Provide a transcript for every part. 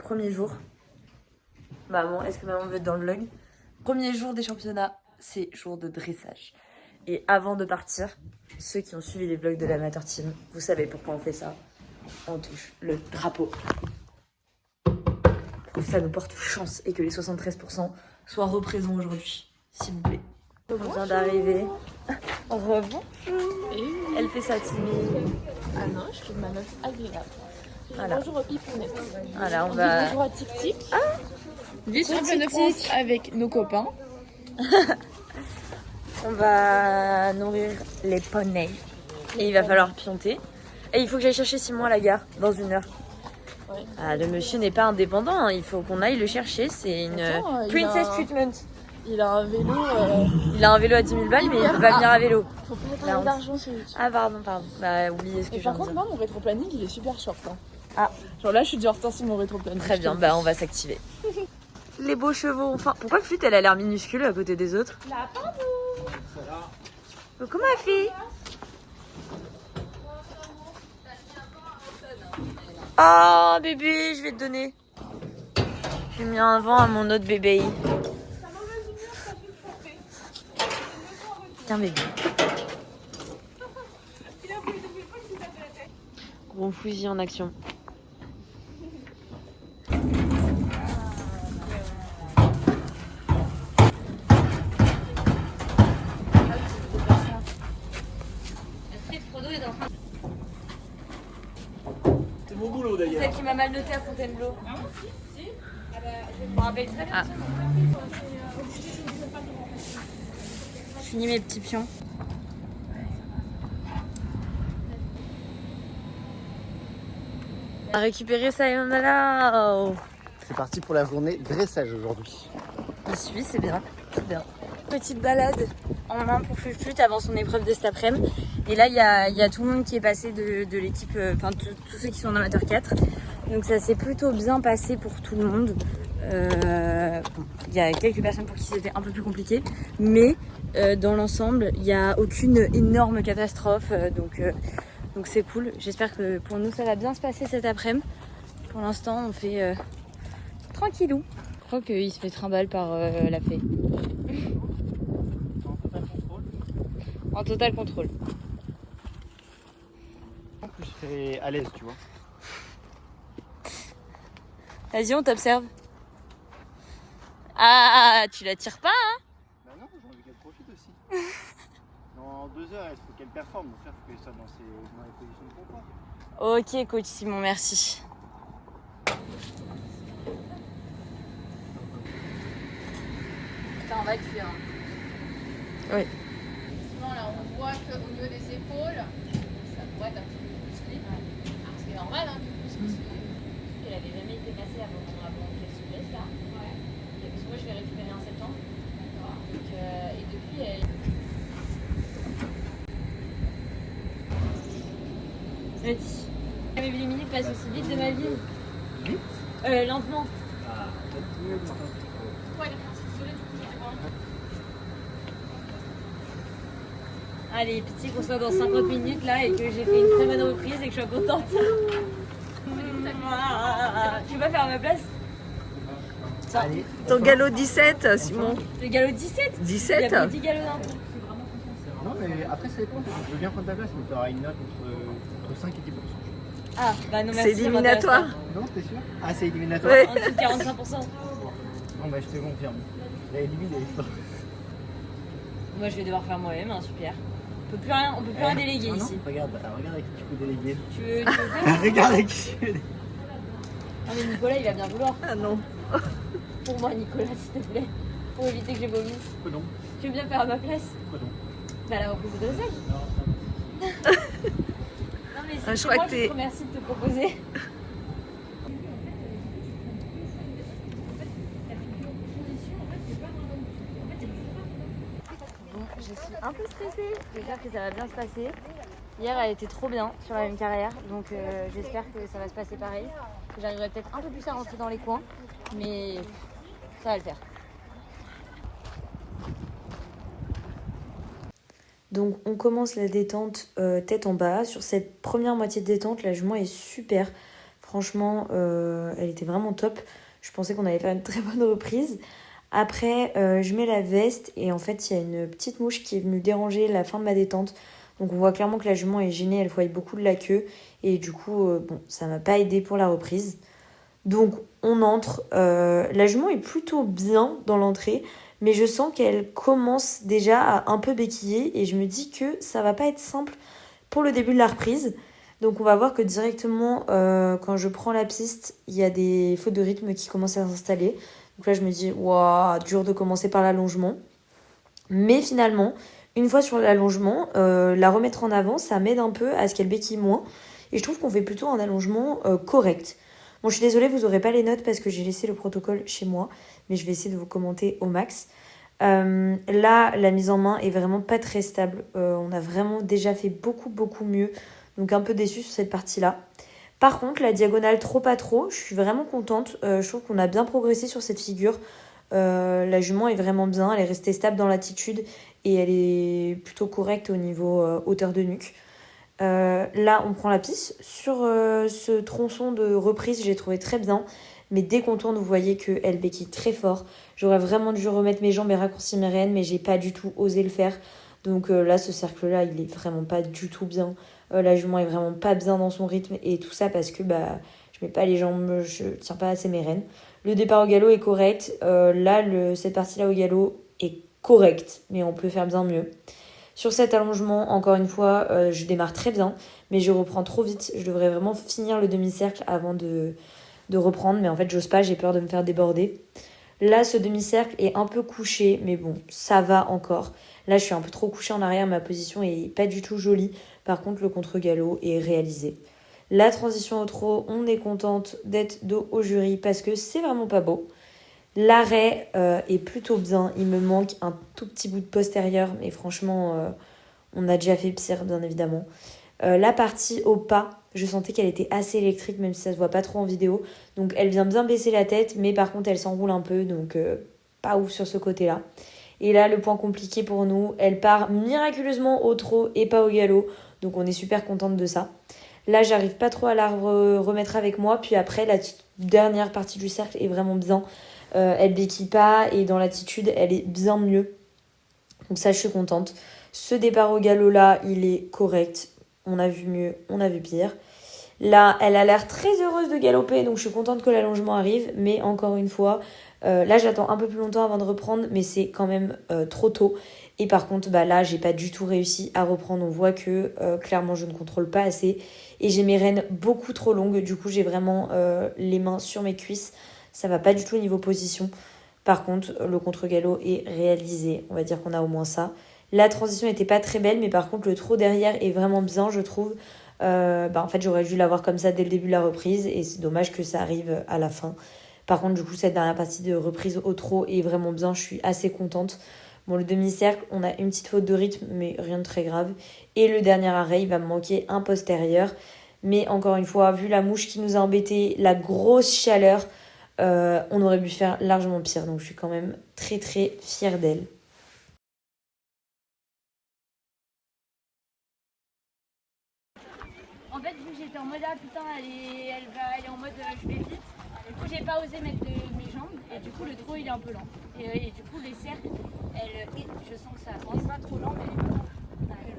Premier jour. Maman, est-ce que maman veut être dans le vlog? Premier jour des championnats, c'est jour de dressage. Et avant de partir, ceux qui ont suivi les vlogs de l'amateur team, vous savez pourquoi on fait ça. On touche le drapeau. Pour que ça nous porte chance et que les 73% soient représents aujourd'hui, s'il vous plaît. On vient d'arriver. Rebonjour. Elle fait sa timide. Ah non, je trouve ma meuf agréable. Voilà. Bonjour au pipounet. Voilà, on On va... dit bonjour à Tic Tic. Vice championne de France avec nos copains. On va nourrir les poneys. Et il va falloir pionter. Et il faut que j'aille chercher Simon à la gare dans 1 heure. Ouais. Ah, le monsieur n'est pas indépendant, hein. Il faut qu'on aille le chercher. C'est une Attends, princess treatment. Il a un vélo. Il a un vélo à 10 000 balles, mais il peut pas venir à vélo. Faut pas La parler honte. d'argent sur YouTube. Ah, pardon. Bah, oubliez ce que Mais je par viens de contre, dire. moi, mon rétro-planning, il est super short. Hein. Ah. Genre là, je suis déjà en retard sur mon rétro-planning. Très bien, bah on va s'activer. Les beaux chevaux, enfin. Pourquoi Flûte, elle a l'air minuscule à côté des autres? La pardon. Coucou ma fille. Oh bébé, je vais te donner. J'ai mis un vent à mon autre bébé. Tiens bébé. Gros fusil en action. C'est mon boulot d'ailleurs. Celle qui m'a mal noté à Fontainebleau. Je me rappelle très bien. Je finis mes petits pions. On a récupéré ça et on a là. C'est parti pour la journée dressage aujourd'hui. Il suit, c'est bien. C'est bien. Petite balade en main pour Flûte avant son épreuve de cet après-midi. Et là, il y a tout le monde qui est passé de l'équipe, enfin tous ceux qui sont en amateur 4. Donc ça s'est plutôt bien passé pour tout le monde. Il y a quelques personnes pour qui c'était un peu plus compliqué. Mais dans l'ensemble, il n'y a aucune énorme catastrophe. Donc c'est cool. J'espère que pour nous, ça va bien se passer cet après-midi. Pour l'instant, on fait tranquillou. Je crois qu'il se fait trimballe par la fée. En total contrôle. En plus, je serais à l'aise, tu vois. Vas-y, on t'observe. Ah, tu la tires pas, hein? Bah non, j'ai envie qu'elle profite aussi. Dans 2 heures, il faut qu'elle performe. Donc là, il faut qu'elle soit dans les positions de confort. Ok, coach Simon, merci. Putain, on va tuer. Hein. Oui. Non, là, on voit qu'au niveau des épaules, ça pourrait être un petit peu musclé. Alors, c'est normal, hein, du coup, parce que elle avait jamais été passée avant qu'elle se blesse, là. Ouais. Parce que moi, je l'ai récupérée en septembre. D'accord. Donc, et depuis, elle... Vas-y. Jamais vu les minutes passent aussi vite de ma vie. Vite Lentement. Ah, Ouais, elle est partie isolée, du coup, j'étais pas loin. Allez, pitié qu'on soit dans 50 minutes là et que j'ai fait une très bonne reprise et que je sois contente. Tu veux pas faire à ma place? allez. Ton galop 17, Simon. Le galop 17? Il y 17 a pas 10 galops d'un coup. Non, mais après, ça dépend. Je veux bien prendre ta place, mais tu auras une note entre 5 et 10%. Ah, bah non, merci. C'est éliminatoire. Non, t'es sûr? Ah, c'est éliminatoire. Ouais. En dessous de 45%. Non, bah, je te confirme. Il a éliminé. Moi, je vais devoir faire moi-même, hein, super. On peut plus rien déléguer non, ici. Non, regarde avec qui tu peux déléguer. Tu veux faire? Regarde avec qui tu peux déléguer. Non, mais Nicolas, il va bien vouloir. Ah non. Pour moi, Nicolas, s'il te plaît. Pour éviter que je vomisse. Quoi donc? Tu veux bien faire à ma place? Quoi donc? Bah, la reprise de dressage. Non, Non, mais Ah, je c'est crois moi que qui t'es- te remercie de te proposer. Bon, je suis un peu stressée. J'espère que ça va bien se passer. Hier, elle était trop bien sur la même carrière, donc j'espère que ça va se passer pareil. J'arriverai peut-être un peu plus à rentrer dans les coins, mais ça va le faire. Donc on commence la détente tête en bas. Sur cette première moitié de détente, la jument est super. Franchement, elle était vraiment top. Je pensais qu'on allait faire une très bonne reprise. Après, je mets la veste et en fait, il y a une petite mouche qui est venue déranger la fin de ma détente. Donc on voit clairement que la jument est gênée, elle fouille beaucoup de la queue. Et du coup, bon, ça m'a pas aidé pour la reprise. Donc on entre. La jument est plutôt bien dans l'entrée. Mais je sens qu'elle commence déjà à un peu béquiller. Et je me dis que ça va pas être simple pour le début de la reprise. Donc on va voir que directement, quand je prends la piste, il y a des fautes de rythme qui commencent à s'installer. Donc là, je me dis, waouh, dur de commencer par l'allongement. Mais finalement, une fois sur l'allongement, la remettre en avant, ça m'aide un peu à ce qu'elle béquille moins. Et je trouve qu'on fait plutôt un allongement correct. Bon, je suis désolée, vous n'aurez pas les notes parce que j'ai laissé le protocole chez moi. Mais je vais essayer de vous commenter au max. Là, la mise en main est vraiment pas très stable. On a vraiment déjà fait beaucoup mieux. Donc un peu déçue sur cette partie-là. Par contre, la diagonale trop pas trop, je suis vraiment contente. Je trouve qu'on a bien progressé sur cette figure. La jument est vraiment bien, elle est restée stable dans l'attitude et elle est plutôt correcte au niveau hauteur de nuque. Là, on prend la piste. Sur ce tronçon de reprise, j'ai trouvé très bien. Mais dès qu'on tourne, vous voyez qu'elle béquille très fort. J'aurais vraiment dû remettre mes jambes et raccourcir mes rênes, mais j'ai pas du tout osé le faire. Donc là, ce cercle-là, il est vraiment pas du tout bien. La jument est vraiment pas bien dans son rythme et tout ça parce que je mets pas les jambes, je tiens pas assez mes rênes. Le départ au galop est correct. Là, cette partie-là au galop est correcte, mais on peut faire bien mieux. Sur cet allongement, encore une fois, je démarre très bien, mais je reprends trop vite. Je devrais vraiment finir le demi-cercle avant de reprendre, mais en fait, j'ose pas, j'ai peur de me faire déborder. Là, ce demi-cercle est un peu couché, mais bon, ça va encore. Là, je suis un peu trop couchée en arrière, ma position est pas du tout jolie. Par contre, le contre-galop est réalisé. La transition au trot, on est contente d'être dos au jury parce que c'est vraiment pas beau. L'arrêt est plutôt bien. Il me manque un tout petit bout de postérieur, mais franchement, on a déjà fait pire, bien évidemment. La partie au pas, je sentais qu'elle était assez électrique, même si ça se voit pas trop en vidéo. Donc, elle vient bien baisser la tête, mais par contre, elle s'enroule un peu, donc pas ouf sur ce côté-là. Et là, le point compliqué pour nous, elle part miraculeusement au trot et pas au galop. Donc on est super contente de ça. Là, j'arrive pas trop à la remettre avec moi. Puis après, la dernière partie du cercle est vraiment bien. Elle béquille pas et dans l'attitude, elle est bien mieux. Donc ça, je suis contente. Ce départ au galop là, il est correct. On a vu mieux, on a vu pire. Là, elle a l'air très heureuse de galoper, donc je suis contente que l'allongement arrive. Mais encore une fois, là, j'attends un peu plus longtemps avant de reprendre, mais c'est quand même trop tôt. Et par contre, là, j'ai pas du tout réussi à reprendre. On voit que clairement, je ne contrôle pas assez. Et j'ai mes rênes beaucoup trop longues. Du coup, j'ai vraiment les mains sur mes cuisses. Ça va pas du tout au niveau position. Par contre, le contre-galop est réalisé. On va dire qu'on a au moins ça. La transition n'était pas très belle, mais par contre, le trot derrière est vraiment bien, je trouve. En fait, j'aurais dû l'avoir comme ça dès le début de la reprise. Et c'est dommage que ça arrive à la fin. Par contre, du coup, cette dernière partie de reprise au trot est vraiment bien. Je suis assez contente. Bon, le demi-cercle, on a une petite faute de rythme, mais rien de très grave. Et le dernier arrêt, il va me manquer un postérieur. Mais encore une fois, vu la mouche qui nous a embêtés, la grosse chaleur, on aurait pu faire largement pire. Donc je suis quand même très très fière d'elle. En fait, vu que j'étais en mode putain, elle est en mode je vais vite. Du coup, j'ai pas osé mettre mes jambes et du coup, le trot il est un peu lent. Et du coup, les cercles, je sens que ça avance. C'est pas trop lent, mais elle est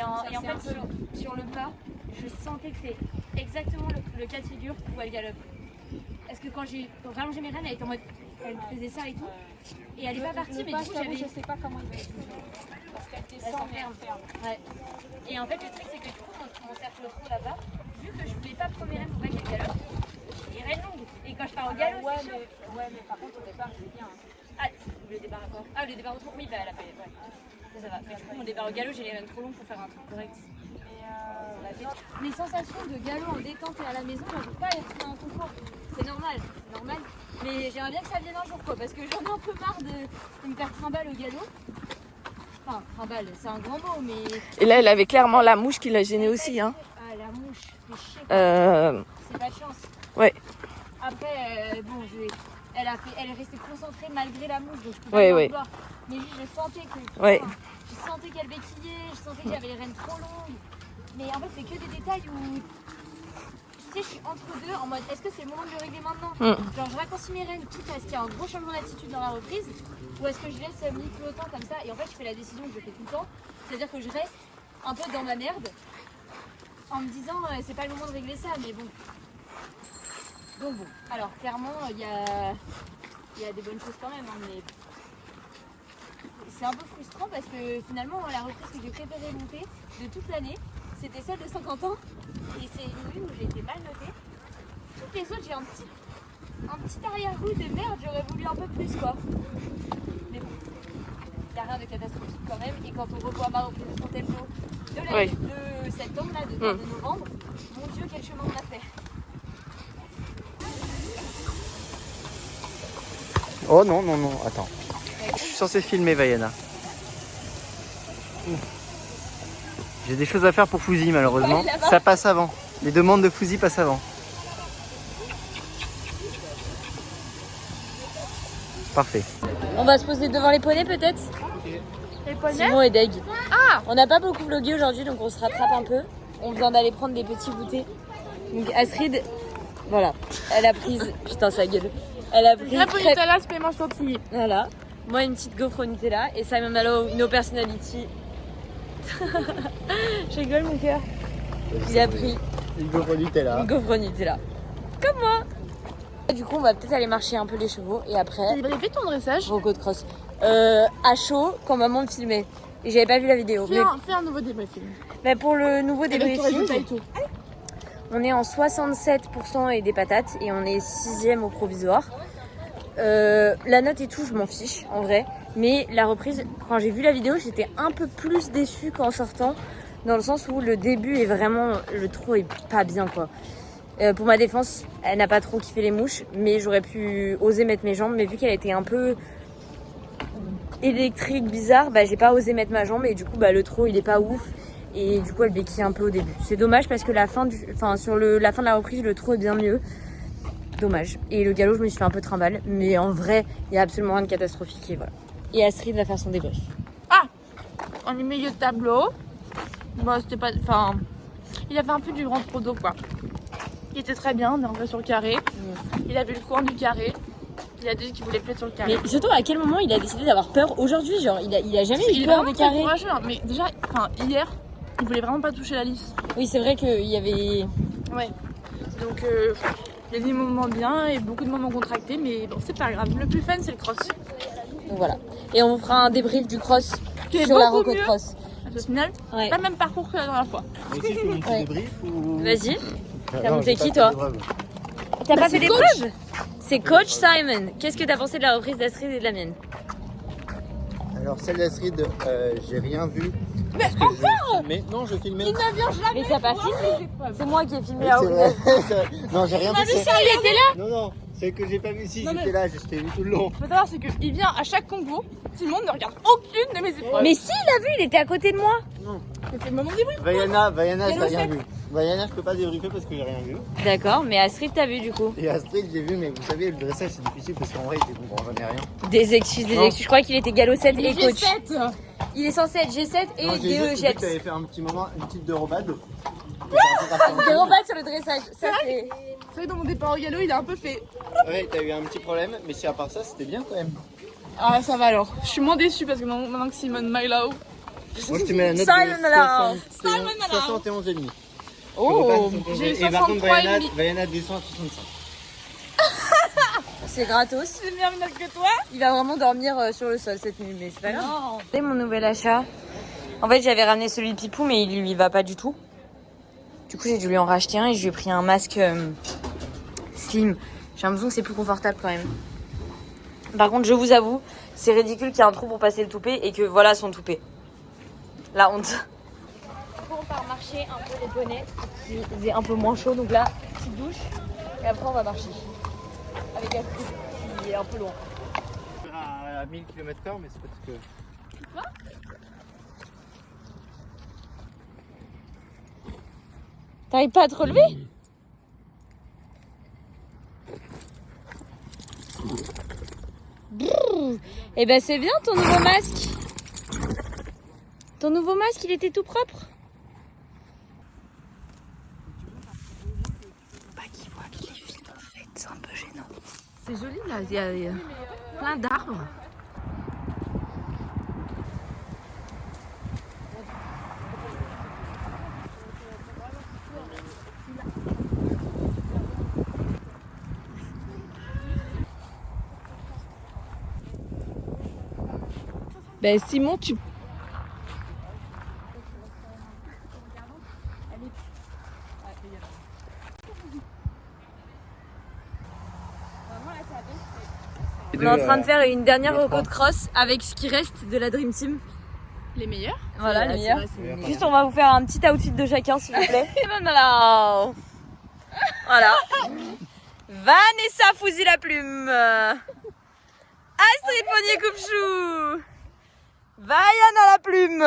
pas lente. Et en fait, sur le pas, je sentais que c'est exactement le cas de figure où elle galope. Parce que quand j'ai rallongé mes rênes, elle était en mode. Elle faisait ça et tout. Et elle est pas partie, mais du coup, j'avais. Je sais pas comment il va être bougé. Parce qu'elle descend ferme. Ouais. Et en fait, le truc, c'est que du coup, quand on cercle trop là-bas, vu que je voulais pas prendre mes rênes pour pas qu'elle galope, les rênes longues. Et quand je pars au galop, c'est chaud. Mais par contre, au départ, c'est bien. Ah, le départ à quoi? Ah, le départ au trot, oui, elle a fait. Ouais. Ça va. Mais du coup, mon départ au galop, j'ai les rênes trop longues pour faire un truc correct. Les sensations de galop en détente et à la maison, j'arrive pas à les retrouver en concours. C'est normal. Mais j'aimerais bien que ça vienne un jour, quoi, parce que j'en ai un peu marre de me faire trimballe au galop. Enfin, trimballe, c'est un grand mot, mais. Et là, elle avait clairement la mouche qui l'a gênée aussi. Hein. Ah, la mouche, c'est chier. C'est pas de chance. Ouais. Après, bon, elle est restée concentrée malgré la mouche, donc je peux pas m'en vouloir. Mais juste, je sentais que. Ouais. Je sentais qu'elle béquillait, je sentais que j'avais les rênes trop longues. Mais en fait, c'est que des détails où. Je tu sais, je suis entre deux en mode est-ce que c'est le moment de le régler maintenant? Genre, je raccourcis mes rênes quitte à ce qu'il y a un gros changement d'attitude dans la reprise, ou est-ce que je laisse mi-flottant comme ça? Et en fait, je fais la décision que je fais tout le temps, c'est-à-dire que je reste un peu dans ma merde en me disant c'est pas le moment de régler ça, mais bon. Donc bon, alors clairement, il y a des bonnes choses quand même, hein, mais c'est un peu frustrant parce que finalement, la reprise que j'ai préférée monter de toute l'année, c'était celle de Saint-Quentin. Et c'est une où j'ai été mal notée. Toutes les autres, j'ai un petit arrière-goût de merde, j'aurais voulu un peu plus quoi. Mais bon, il n'y a rien de catastrophique quand même. Et quand on revoit ma reprise de son tempo de septembre, là, de novembre, mon Dieu, quel chemin on a fait. Oh non, non, non, attends. Je suis censé filmer Vaiana. J'ai des choses à faire pour Fouzi malheureusement. Ouais, ça passe avant. Les demandes de Fouzi passent avant. Parfait. On va se poser devant les poneys peut-être? Les poneys? Simon est deg. On n'a pas beaucoup vlogué aujourd'hui donc on se rattrape un peu. On vient d'aller prendre des petits goûters. Donc Astrid, voilà, elle a pris... Putain sa gueule. Elle a pris... Crêpe au Nutella, paiement chantilly. Voilà. Moi une petite gaufre au Nutella et Simon Malo, no personality. Je rigole mon cœur. Il a pris Une gaufre Nutella. une gaufre au Nutella. Comme moi. Du coup on va peut-être aller marcher un peu les chevaux et après... T'as débriefé ton dressage? Roco de cross. À chaud quand maman me filmait. Et j'avais pas vu la vidéo. Fais un nouveau débriefing. Mais pour le nouveau Avec ton débriefing, résultat et tout. on est en 67% et des patates et on est 6ème au provisoire. La note et tout, je m'en fiche en vrai. Mais la reprise, quand j'ai vu la vidéo, j'étais un peu plus déçue qu'en sortant. Dans le sens où le début est vraiment... Le trot est pas bien quoi. Pour ma défense, elle n'a pas trop kiffé les mouches. Mais j'aurais pu oser mettre mes jambes. Mais vu qu'elle était un peu électrique, bizarre, bah j'ai pas osé mettre ma jambe. Et du coup, bah le trot il est pas ouf. Et du coup, elle béquille un peu au début. C'est dommage parce que la fin de la reprise, le trot est bien mieux. Dommage. Et le galop, je me suis fait un peu trimballe. Mais en vrai, il y a absolument rien de catastrophique. Et voilà. Et Astrid va faire son débrief. On est milieu de tableau. Bon, c'était pas. Enfin. Il a fait un peu du grand trop d'eau quoi. Il était très bien, on est rentré sur le carré. Il a vu le coin du carré. Il a dit qu'il voulait plus être sur le carré. Mais surtout, à quel moment il a décidé d'avoir peur aujourd'hui? Genre, il a jamais Il eu est peur vraiment des carrés. courageux, hein. Mais déjà, hier, il voulait vraiment pas toucher la lisse. Oui, c'est vrai qu'il y avait... Ouais. Donc, il y a des moments bien et beaucoup de moments contractés, mais bon, c'est pas grave. Le plus fun, c'est le cross. Donc voilà. Et on vous fera un débrief du cross Qui est sur la beaucoup roco de mieux. cross. Au final, Ouais. pas le même parcours que la dernière fois. Moi aussi, je fais mon petit Ouais. débrief ou... Vas-y. T'as Non, monté j'ai qui, pas toi fait d'épreuve. T'as pas fait c'est d'épreuve? C'est coach Simon. Qu'est-ce que t'as pensé de la reprise d'Astrid et de la mienne? Alors, celle d'Astrid, j'ai rien vu. Mais encore filmais. Non, je filmais. Il ne vient jamais. Mais t'as pas filmé? C'est moi qui ai filmé Oui, la c'est reprise. vrai. C'est vrai. Non, j'ai rien vu. vu ça, il était là. Non, non, c'est que j'ai pas vu. Si, Non, j'étais mais- là, j'étais vu tout le long. Faut savoir, c'est qu'il vient à chaque concours. Tout le monde ne regarde aucune de mes épreuves. Mais si, il a vu, il était à côté de moi. Non. C'est le moment débrief. Vaiana, je Elle n'ai rien le vu. Vaiana, je peux pas débriefer parce que j'ai rien vu. D'accord, mais Astrid, t'as vu du coup? Et Astrid, j'ai vu, mais vous savez, le dressage c'est difficile parce qu'en vrai, il comprend jamais rien. Des excuses, des Non. excuses. Je crois qu'il était galop 7 et coach. G7. Il est censé être G7 et Non, j'ai DE juste vu que GEPS. t'avais fait un petit moment, une petite dérobade. Des robots sur le dressage. Ça, c'est... C'est vrai, dans mon départ au galop, il a un peu fait. Ouais, t'as eu un petit problème, mais si à part ça, c'était bien quand même. Ah, ça va alors. Je suis moins déçue parce que maintenant que Simone Milo. Moi, je te mets la note Simon de alors. 71,5. Oh, j'ai eu Et par contre, 63,5. Vaiana descend à 65. C'est gratos. J'ai meilleure note que toi. Il va vraiment dormir sur le sol cette nuit, mais c'est pas grave. Non. C'est mon nouvel achat. En fait, j'avais ramené celui de Pipou, mais il lui va pas du tout. Du coup, j'ai dû lui en racheter un et je lui ai pris un masque slim. J'ai l'impression que c'est plus confortable quand même. Par contre, je vous avoue, c'est ridicule qu'il y ait un trou pour passer le toupet et que voilà son toupet. La honte. Du coup, on part marcher un peu les poneys. Il faisait un peu moins chaud, donc là, petite douche. Et après, on va marcher. Avec Astrid, qui est un peu loin. À 1000 km/h, mais c'est parce que. T'arrives pas à te relever? Eh ben c'est bien ton nouveau masque. Ton nouveau masque, il était tout propre. C'est joli là, il y a plein d'arbres. Ben Simon, tu... On est en train de faire une dernière reco de cross avec ce qui reste de la Dream Team. Les meilleurs. Voilà, les meilleurs. meilleurs. Juste, on va vous faire un petit outfit de chacun, s'il vous plaît. Voilà. Vanessa Fouzi la plume. Astrid Ponnier coupe-chou. Vaiana la plume.